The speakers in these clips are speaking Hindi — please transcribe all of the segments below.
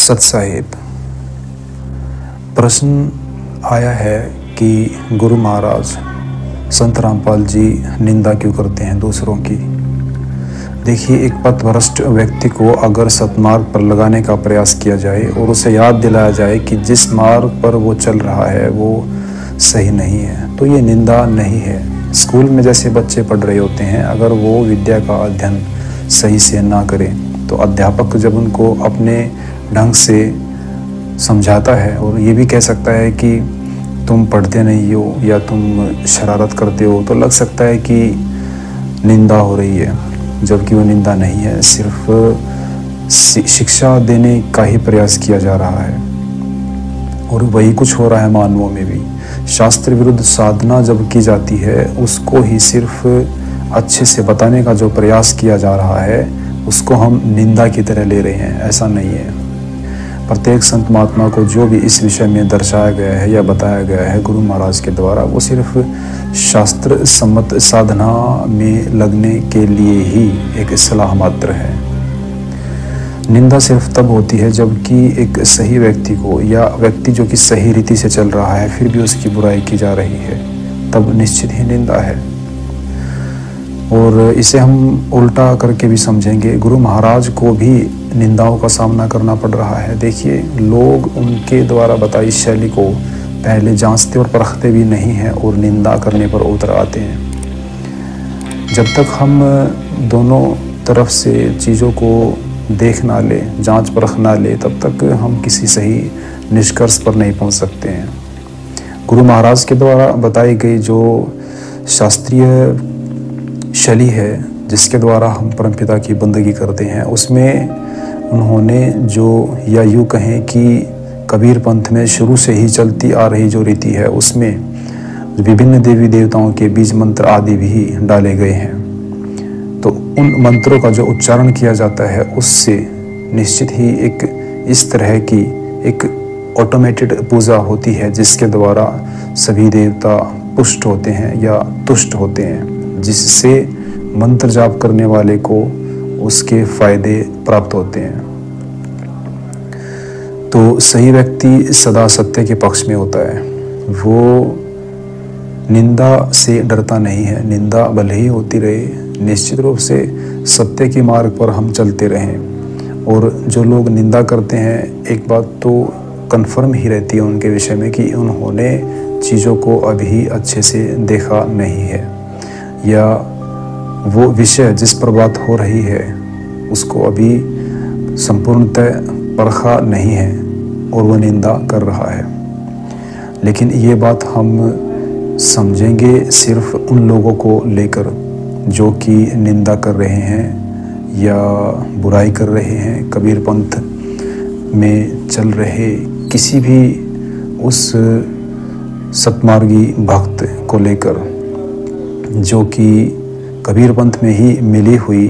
सत साहिब, प्रश्न आया है कि गुरु महाराज संत रामपाल जी निंदा क्यों करते हैं दूसरों की। देखिए, एक पथभ्रष्ट व्यक्ति को अगर सतमार्ग पर लगाने का प्रयास किया जाए और उसे याद दिलाया जाए कि जिस मार्ग पर वो चल रहा है वो सही नहीं है, तो ये निंदा नहीं है। स्कूल में जैसे बच्चे पढ़ रहे होते हैं, अगर वो विद्या का अध्ययन सही से ना करें तो अध्यापक जब उनको अपने ढंग से समझाता है और ये भी कह सकता है कि तुम पढ़ते नहीं हो या तुम शरारत करते हो, तो लग सकता है कि निंदा हो रही है, जबकि वो निंदा नहीं है, सिर्फ शिक्षा देने का ही प्रयास किया जा रहा है। और वही कुछ हो रहा है मानवों में भी। शास्त्र विरुद्ध साधना जब की जाती है, उसको ही सिर्फ अच्छे से बताने का जो प्रयास किया जा रहा है उसको हम निंदा की तरह ले रहे हैं। ऐसा नहीं है। प्रत्येक संत महात्मा को जो भी इस विषय में दर्शाया गया है या बताया गया है गुरु महाराज के द्वारा, वो सिर्फ शास्त्र सम्मत साधना में लगने के लिए ही एक सलाह मात्र है। निंदा सिर्फ तब होती है जबकि एक सही व्यक्ति को या व्यक्ति जो कि सही रीति से चल रहा है फिर भी उसकी बुराई की जा रही है, तब निश्चित ही निंदा है। और इसे हम उल्टा करके भी समझेंगे, गुरु महाराज को भी निंदाओं का सामना करना पड़ रहा है। देखिए, लोग उनके द्वारा बताई शैली को पहले जांचते और परखते भी नहीं हैं और निंदा करने पर उतर आते हैं। जब तक हम दोनों तरफ से चीज़ों को देख ना ले, जांच परख ना ले, तब तक हम किसी सही निष्कर्ष पर नहीं पहुंच सकते हैं। गुरु महाराज के द्वारा बताई गई जो शास्त्रीय शैली है जिसके द्वारा हम परमपिता की बंदगी करते हैं, उसमें उन्होंने जो, या यूँ कहें कि कबीर पंथ में शुरू से ही चलती आ रही जो रीति है, उसमें विभिन्न देवी देवताओं के बीज मंत्र आदि भी डाले गए हैं। तो उन मंत्रों का जो उच्चारण किया जाता है उससे निश्चित ही एक इस तरह की एक ऑटोमेटेड पूजा होती है जिसके द्वारा सभी देवता पुष्ट होते हैं या तुष्ट होते हैं, जिससे मंत्र जाप करने वाले को उसके फायदे प्राप्त होते हैं। तो सही व्यक्ति सदा सत्य के पक्ष में होता है, वो निंदा से डरता नहीं है। निंदा भले ही होती रहे, निश्चित रूप से सत्य के मार्ग पर हम चलते रहें। और जो लोग निंदा करते हैं, एक बात तो कन्फर्म ही रहती है उनके विषय में कि उन्होंने चीज़ों को अभी अच्छे से देखा नहीं है, या वो विषय जिस पर बात हो रही है उसको अभी संपूर्णतः परखा नहीं है और वो निंदा कर रहा है। लेकिन ये बात हम समझेंगे सिर्फ उन लोगों को लेकर जो कि निंदा कर रहे हैं या बुराई कर रहे हैं, कबीर पंथ में चल रहे किसी भी उस सतमार्गी भक्त को लेकर जो कि कबीर पंथ में ही मिली हुई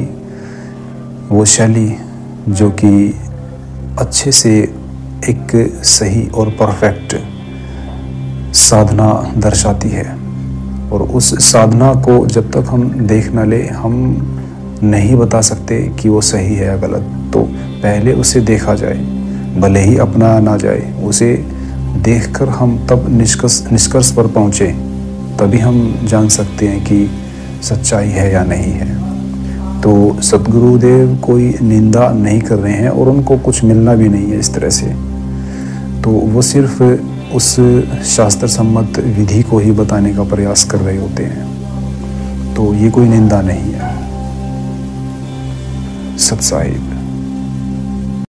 वो शैली जो कि अच्छे से एक सही और परफेक्ट साधना दर्शाती है। और उस साधना को जब तक हम देख न ले, हम नहीं बता सकते कि वो सही है या गलत। तो पहले उसे देखा जाए, भले ही अपना ना जाए, उसे देखकर हम तब निष्कर्ष पर पहुँचे, तभी हम जान सकते हैं कि सच्चाई है या नहीं है। तो सतगुरुदेव कोई निंदा नहीं कर रहे हैं और उनको कुछ मिलना भी नहीं है इस तरह से। तो वो सिर्फ उस शास्त्र सम्मत विधि को ही बताने का प्रयास कर रहे होते हैं। तो ये कोई निंदा नहीं है। सत साहिब।